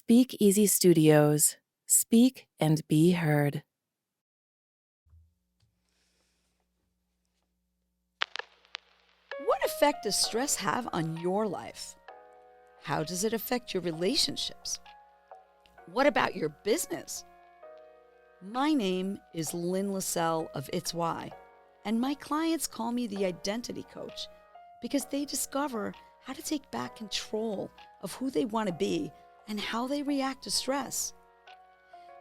Speak Easy Studios. Speak and be heard. What effect does stress have on your life? How does it affect your relationships? What about your business? My name is Lynn of It's Why, and my clients call me the identity coach because they discover how to take back control of who they want to be and how they react to stress.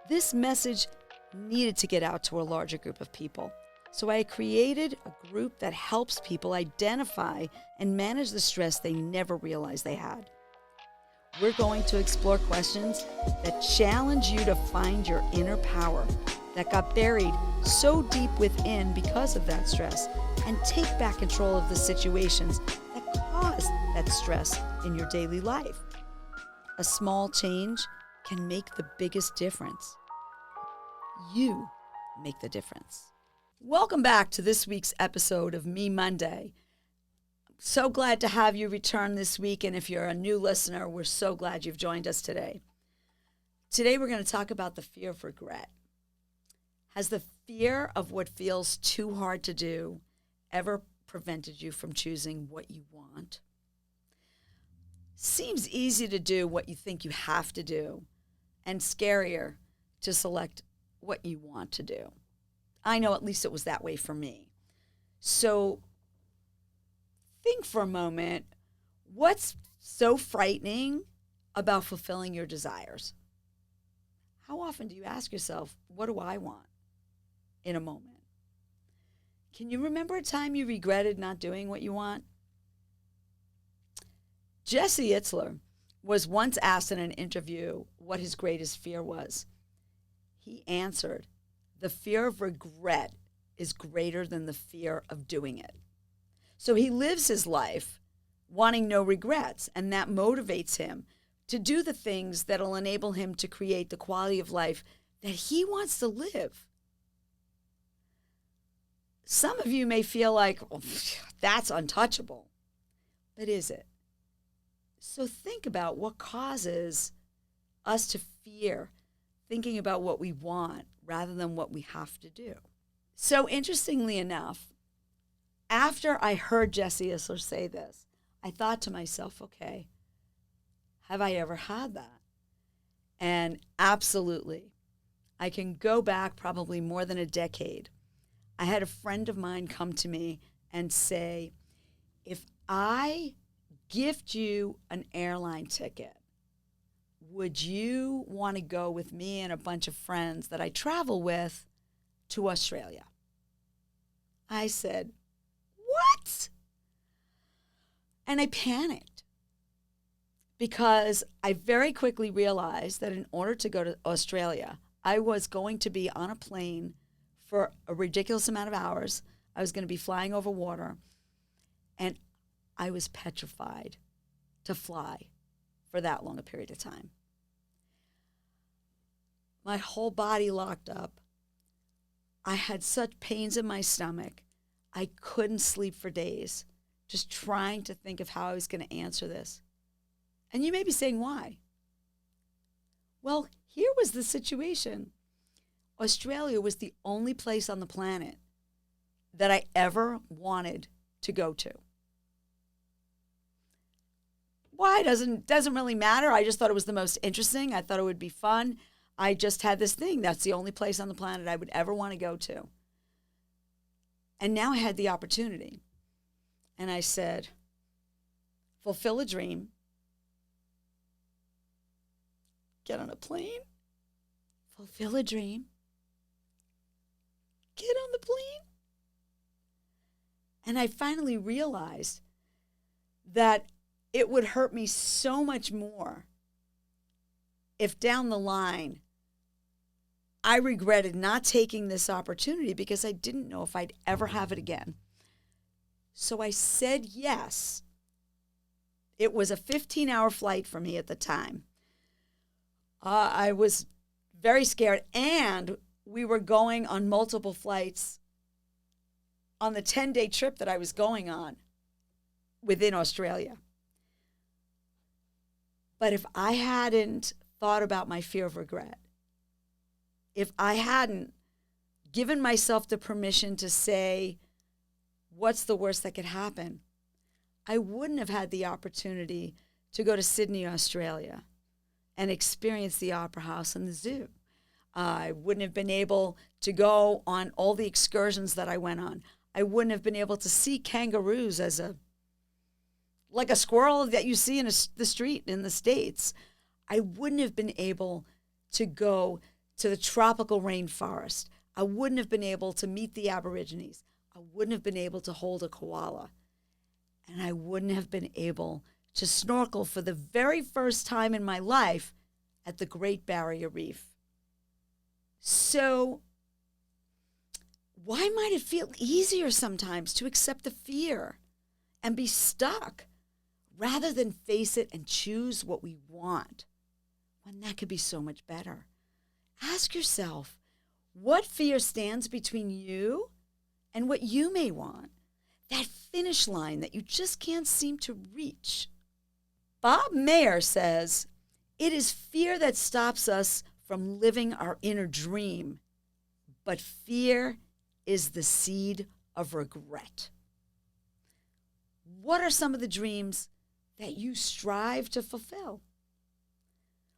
This message needed to get out to a larger group of people, so I created a group that helps people identify and manage the stress they never realized they had. We're going to explore questions that challenge you to find your inner power that got buried so deep within because of that stress, and take back control of the situations that cause that stress in your daily life. A small change can make the biggest difference. You make the difference. Welcome back to this week's episode of MeMonday. So glad to have you return this week, and if you're a new listener, we're so glad you've joined us today. Today we're going to talk about the fear of regret. Has the fear of what feels too hard to do ever prevented you from choosing what you want? Seems easy to do what you think you have to do, and scarier to select what you want to do. I know at least it was that way for me. So think for a moment, what's so frightening about fulfilling your desires? How often do you ask yourself, what do I want in a moment? Can you remember a time you regretted not doing what you want? Jesse Itzler was once asked in an interview what his greatest fear was. He answered, the fear of regret is greater than the fear of doing it. So he lives his life wanting no regrets, and that motivates him to do the things that will enable him to create the quality of life that he wants to live. Some of you may feel like, oh, that's untouchable, but is it? So think about what causes us to fear thinking about what we want rather than what we have to do. So interestingly enough, after I heard Jesse Itzler say this, I thought to myself, okay, have I ever had that? And absolutely. I can go back probably more than a decade. I had a friend of mine come to me and say, if I gift you an airline ticket, would you want to go with me and a bunch of friends that I travel with to Australia? I said, what? And I panicked because I very quickly realized that in order to go to Australia, I was going to be on a plane for a ridiculous amount of hours. I was going to be flying over water, and I was petrified to fly for that long a period of time. My whole body locked up. I had such pains in my stomach. I couldn't sleep for days, just trying to think of how I was going to answer this. And you may be saying, why? Well, here was the situation. Australia was the only place on the planet that I ever wanted to go to. Why? Doesn't really matter. I just thought it was the most interesting. I thought it would be fun. I just had this thing. That's the only place on the planet I would ever want to go to. And now I had the opportunity. And I said, fulfill a dream. Get on a plane. Fulfill a dream. Get on the plane. And I finally realized that it would hurt me so much more if down the line I regretted not taking this opportunity because I didn't know if I'd ever have it again. So I said yes. It was a 15-hour flight for me at the time. I was very scared, and we were going on multiple flights on the 10-day trip that I was going on within Australia. But if I hadn't thought about my fear of regret, if I hadn't given myself the permission to say, what's the worst that could happen, I wouldn't have had the opportunity to go to Sydney, Australia, and experience the Opera House and the zoo. I wouldn't have been able to go on all the excursions that I went on. I wouldn't have been able to see kangaroos like a squirrel that you see in the street in the States. I wouldn't have been able to go to the tropical rainforest. I wouldn't have been able to meet the Aborigines. I wouldn't have been able to hold a koala. And I wouldn't have been able to snorkel for the very first time in my life at the Great Barrier Reef. So why might it feel easier sometimes to accept the fear and be stuck rather than face it and choose what we want when that could be so much better? Ask yourself, what fear stands between you and what you may want? That finish line that you just can't seem to reach. Bob Mayer says, it is fear that stops us from living our inner dream, but fear is the seed of regret. What are some of the dreams that you strive to fulfill?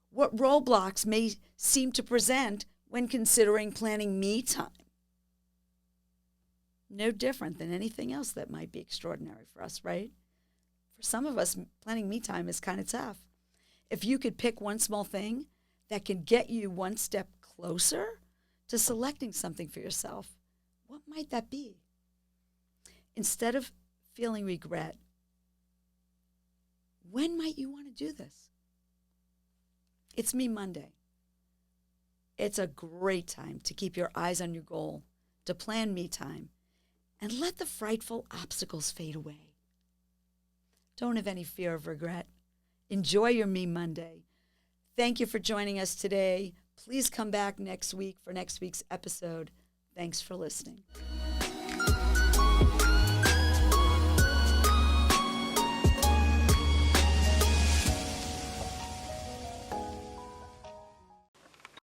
What roadblocks may seem to present when considering planning me time? No different than anything else that might be extraordinary for us, right? For some of us, planning me time is kind of tough. If you could pick one small thing that can get you one step closer to selecting something for yourself, what might that be? Instead of feeling regret, when might you want to do this? It's MeMonday. It's a great time to keep your eyes on your goal, to plan me time, and let the frightful obstacles fade away. Don't have any fear of regret. Enjoy your MeMonday. Thank you for joining us today. Please come back next week for next week's episode. Thanks for listening.